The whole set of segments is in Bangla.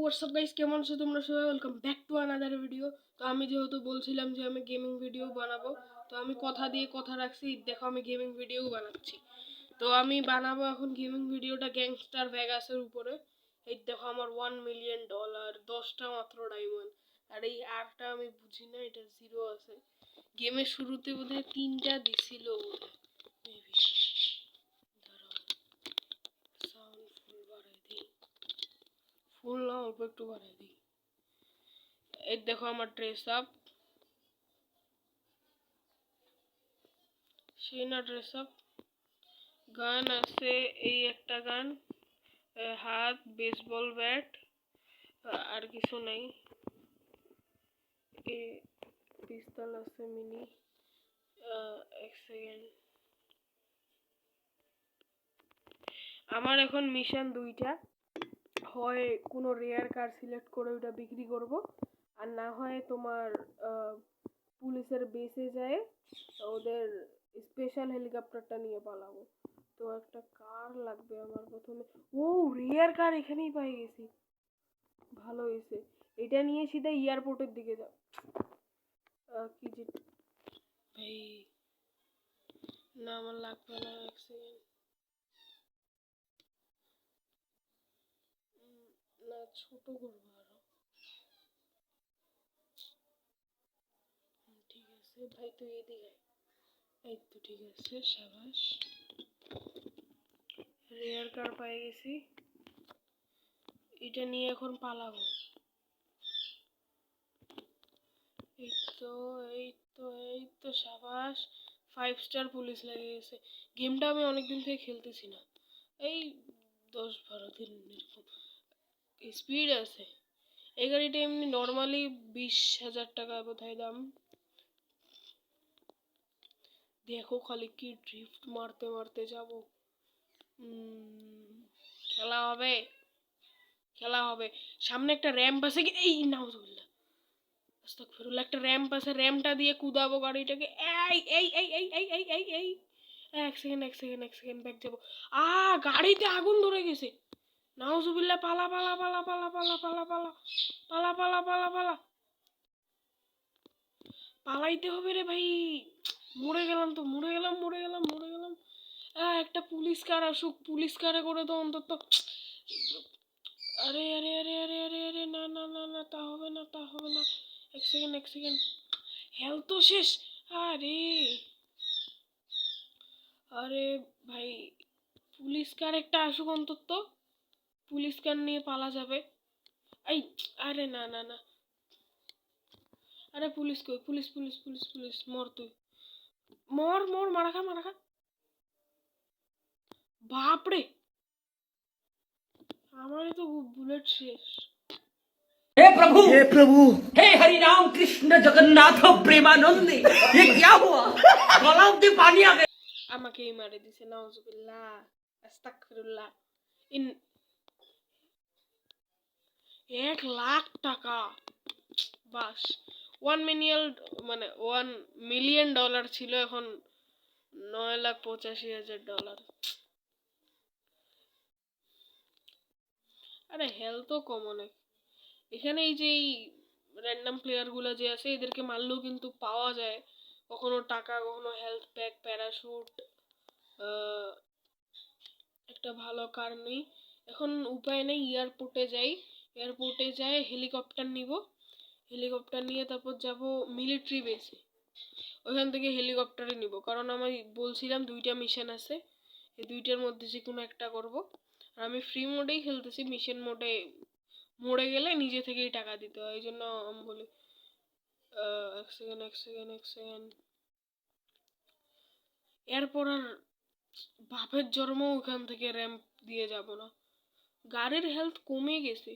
হোয়াটসঅ্যাপ গাইস, কেমন আছো তোমরা সবাই? Welcome back to another video. তো আমি যেহেতু বলছিলাম যে আমি গেমিং ভিডিও বানাবো, তো আমি কথা দিয়ে কথা রাখছি। দেখো আমি গেমিং ভিডিও বানাচ্ছি। তো আমি বানাবো এখন গেমিং ভিডিওটা গ্যাংস্টার ভেগাসের উপরে। এই দেখো আমার $1 মিলিয়ন, 10টা মাত্র ডায়মন্ড। আর এই আরটা আমি বুঝি না, এটা 0 আছে। গেমের শুরুতে বোধহয় 3টা দিছিল মেবি। সাউন্ড ফুল বাড়াই দিই, ফুল না অল্প একটু বাড়াই দিই। এই দেখো আমার ড্রেস আপ, সেই না ড্রেস আপ। গান আছে, এই একটা গান, হাত, বেসবল ব্যাট, আর কিছু নাই। এই পিস্তল আছে মিনি। এক সেকেন্ড, আমার এখন মিশন 2টা। হয় কোনো রেয়ার কার সিলেক্ট করে ওটা বিক্রি করব, আর না হয় তোমার পুলিশের বেসে যায় ওদের স্পেশাল হেলিকপ্টারটা নিয়ে পালাবো। তো একটা কার লাগবে আমার প্রথমে। ও, রেয়ার কার এখানেই পাই গেছি, ভালো হয়েছে। এটা নিয়ে সিধা এয়ারপোর্টের দিকে যাও। কি যে ভাই, না আমার লাগবে না, এক সেকেন্ড। না, ছোট করবো আরো। ঠিক আছে ভাই, তুই এদিকে। এই তো ঠিক আছে, সাবাস। রেয়ার কার পাই গেছি, এটা নিয়ে এখন পালাবো। এই তো এই তো এই তো সাবাস, 5 স্টার পুলিশ লেগে গেছে। গেমটা আমি অনেকদিন থেকে খেলতেছি না, এই 10-12 দিন এরকম। স্পিড আছে। এই গাড়িটা এমনি নর্মালি 20,000 টাকা বোধহয় দাম। দেখো খালি কি ড্রিফট মারতে মারতে যাব। খেলা হবে, খেলা হবে। সামনে একটা র্যাম্প আছে, এই নাউজুবিল্লাহ, আস্তাগফিরুল্লাহ। একটা র্যাম্প আছে, র্যাম্পটা দিয়ে কুদাবো গাড়িটাকে। এই এই এই এই এই এই এই এই এক সেকেন্ড, এক সেকেন্ড, এক সেকেন্ড, ব্যাক যাবো। গাড়িতে আগুন ধরে গেছে। নাউজুবিল্লাহ, পালা পালা পালা পালা পালা পালা পালা পালা পালা পালা পালা, পালাইতে হবে রে ভাই। মরে গেলাম তো, মরে গেলাম, মরে গেলাম, মরে গেলাম। একটা পুলিশ কার আসুক, পুলিশ কারে করে তো অন্তত। আরে আরে আরে আরে আরে আরে, না না না না, তা হবে না, তা হবে না। এক সেকেন্ড, এক সেকেন্ড, হেলথ তো শেষ। আরে আরে ভাই, পুলিশ কার একটা আসুক অন্তত, পুলিশ কার নিয়ে পালা যাবে। এই, আরে না না না, আরে পুলিশ কই? পুলিশ পুলিশ পুলিশ পুলিশ, মর তুই, মর মর, মারা খা, মারা খা। বাপরে, আমারই তো বুলেট শেষ। हे प्रभु हे हरि राम कृष्ण जगन्नाथ प्रेमानंदे ये क्या हुआ गला में पानी आ गया। আমাকেই মারে দিছে, নাউজুবিল্লাহ, আস্তাগফিরুল্লাহ। ইন 1 লাখ টাকা, বাস। 1 মিলিয়ন, মানে $1 মিলিয়ন ছিল, এখন $9,85,000। আরে হেলথও কম অনেক এখানে। এই যে এই র্যান্ডম প্লেয়ার গুলো যে আছে, এদেরকে মারলেও কিন্তু পাওয়া যায় কখনো টাকা, কখনো হেলথ প্যাক, প্যারাশুট। একটা ভালো কার নেই এখন, উপায় নেই। এয়ারপোর্টে যাই হেলিকপ্টার নিব। হেলিকপ্টার নিয়ে তারপর যাব মিলিটারি বেসে। ওইখান থেকে হেলিকপ্টারে নিব, কারণ আমি বলছিলাম 2টা মিশন আছে, এই 2টার মধ্যে যে কোনো একটা করব। আর আমি ফ্রি মোডেই খেলতেছি, মিশন মোডে মরে গেলে নিজে থেকেই টাকা দিতে হয়, এই জন্য আমি বলি। এক সেকেন্ড, এক সেকেন্ড, এক সেকেন্ড। এরপর আর বাপের জন্ম ওখান থেকে র্যাম্প দিয়ে যাব না, গাড়ির হেলথ কমে গেছে।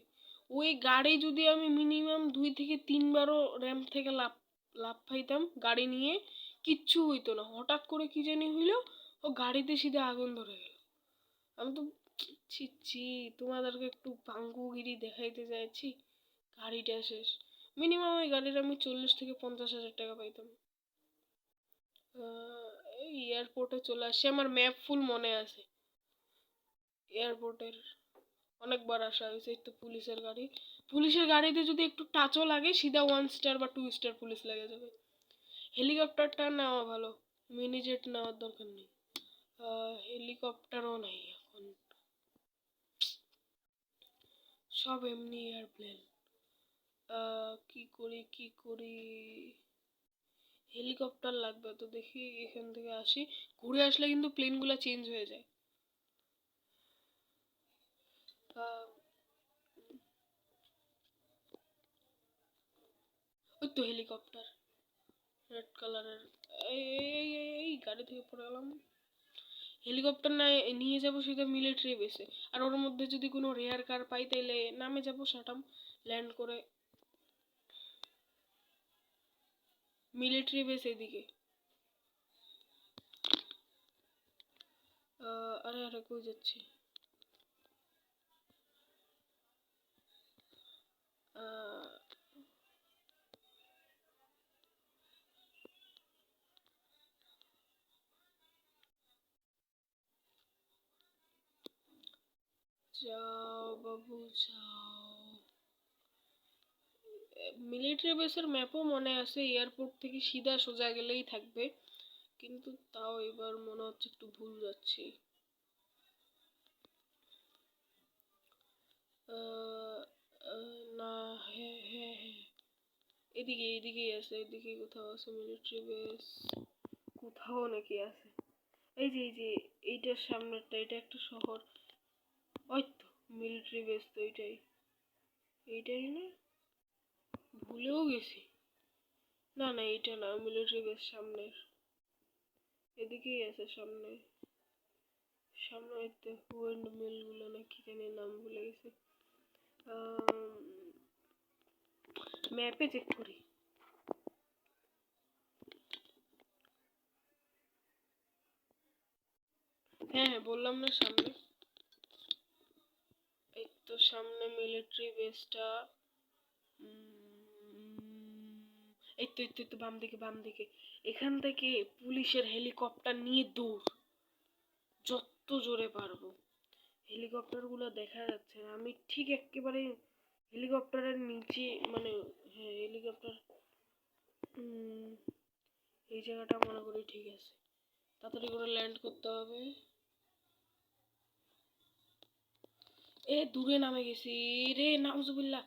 ওই গাড়ি যদি আমি মিনিমাম 2 থেকে 3বারও র্যাম্প থেকে লাফ লাফ পাইতাম গাড়ি নিয়ে, কিচ্ছু হইতো না। হঠাৎ করে কি জানি হইলো, ও গাড়িতে সিধা আগুন ধরে গেল। আমি তো ছি ছি, তোমাদেরকে একটু পাঙ্গুগিরি দেখাইতে চাইছি, গাড়িটা শেষ। মিনিমাম ওই গাড়ির আমি 40,000 থেকে 50,000 টাকা পাইতাম। এই এয়ারপোর্টে চলে আসছে, আমার ম্যাপ ফুল মনে আছে এয়ারপোর্টের। অনেকবার আসা হয়েছে। এই তো পুলিশের গাড়িতে যদি একটু টাচও লাগে সিধা 1 স্টার বা 2 স্টার পুলিশ লেগে যাবে। হেলিকপ্টারটা নেওয়া ভালো, মিনি জেট নেওয়ার দরকার নেই। হেলিকপ্টারও নাই এখন, সব এমনি এয়ারপ্লেন। কি করি, হেলিকপ্টার লাগবে তো, দেখি এখান থেকে আসি, ঘুরে আসলে কিন্তু প্লেনগুলো চেঞ্জ হয়ে যায়। আহ, ওই তো হেলিকপ্টার রেড কালারের। এই এই এই এই, গাড়ি থেকে পড়ে গেলাম। হেলিকপ্টার না নিয়ে যাব সেটা মিলিটারি বেসে, আর ওর মধ্যে যদি কোনো রেয়ার কার পাই তাইলে নামে যাব সাটাম, ল্যান্ড করে মিলিটারি বেস এদিকে। আরে আরে কই যাচ্ছি? আহ, যাও বাবু যাও। মিলিটারি বেসের ম্যাপও মনে আছে, এয়ারপোর্ট থেকে সিধা সোজা গেলেই থাকবে, কিন্তু তাও এবার মনে হচ্ছে একটু ভুল যাচ্ছি। আহ, না, হ্যাঁ হ্যাঁ হ্যাঁ, এদিকেই আছে, এদিকে কোথাও আছে মিলিটারি বেস, কোথাও নাকি আছে। এই যে এইটার সামনেরটা, এটা একটা শহর। ওই তো মিলিটারি বেস, তো এইটাই না, ভুলেও গেছি। না না, এইটা না, মিলিটারি বেস সামনের, এদিকেই আছে সামনে। সামনে একটা উইন্ড মিল গুলো না কি জানি নাম ভুলে গেছি। ম্যাপে চেক করি। হ্যাঁ হ্যাঁ, বললাম না সামনে। এই তো সামনে মিলিটারি বেসটা। এই তো বাম দিকে। এখান থেকে পুলিশের হেলিকপ্টার নিয়ে দৌড়, যত জোরে পারবো। হেলিকপ্টার গুলো দেখা যাচ্ছে না, আমি ঠিক একেবারে হেলিকপ্টারের নিচে, মানে হ্যাঁ হেলিকপ্টার, এই জায়গাটা মনে করি ঠিক আছে, তাড়াতাড়ি করে ল্যান্ড করতে হবে। দূরে নামে গেছি রে, নাউজুবিল্লাহ।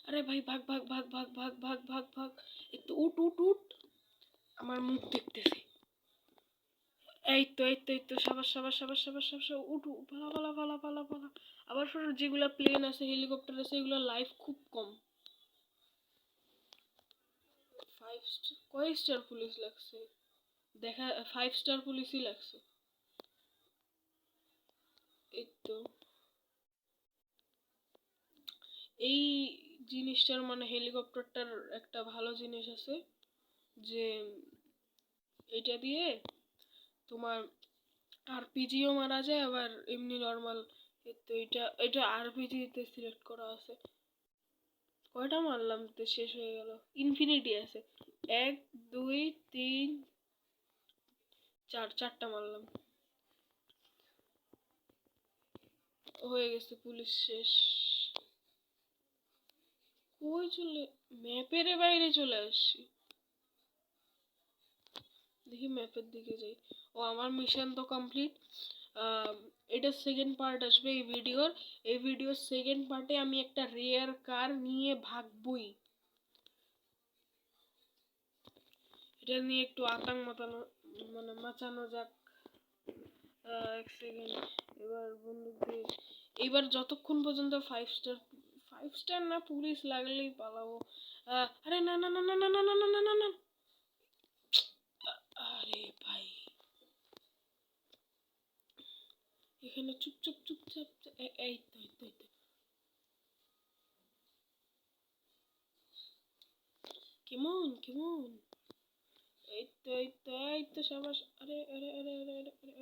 আরে ভাই, ভাগ ভাগ ভাগ ভাগ ভাগ ভাগ ভাগ ভাগ, একটু উঠ উঠ উঠ, আমার মুখ দেখতেছে। এই তো সাবাস, উঠু, পালা। আবার যেগুলা প্লেন আছে, হেলিকপ্টার আছে, এগুলা লাইফ খুব কম। কয় স্টার পুলিশ লাগছে? দেখা 5 স্টার পুলিশই লাগছে। এই তো এই জিনিসটার মানে হেলিকপ্টারটার একটা ভালো জিনিস আছে, যে এটা দিয়ে তোমার আরপিজিও মারা যায়, আবার এমনি নর্মাল। তো এটা আরপিজি তে সিলেক্ট করা আছে। কয়টা মারলাম তো শেষ হয়ে গেল। ইনফিনিটি আছে, 1 2 3 4, 4টা মারলাম, হয়ে গেছে, পুলিশ শেষ। কই চলে, ম্যাপের বাইরে চলে আসছি। দেখি ম্যাপের দিকে যাই। ও, আমার মিশন তো কমপ্লিট। এটা সেকেন্ড পার্ট আসবে এই ভিডিওর সেকেন্ড পার্টে আমি একটা রেয়ার কার নিয়ে ভাগবই। এটা নিয়ে একটু মাচানো যাক। এক সেকেন্ড, এবার বন্দুক দিয়ে, এবার যতক্ষণ পর্যন্ত 5 স্টার না পুলিশ লাগলেই পালাবো। আরে না না না না না না না না না না না, আরে ভাই, এখানে চুপচাপ এই তো কেমন, এই তো সাবাস। আরে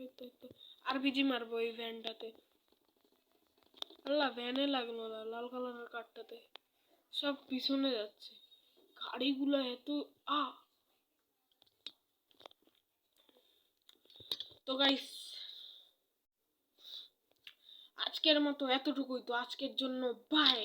এই তো আরপিজি মারবো এই ভ্যানটাতে। আল্লাহ, ভ্যানে লাগলো না, লাল কালারের কারটাতে। সব পিছনে যাচ্ছে গাড়িগুলো এত। আ তো গাইস, আজকের মতো এতটুকুই, তো আজকের জন্য বাই।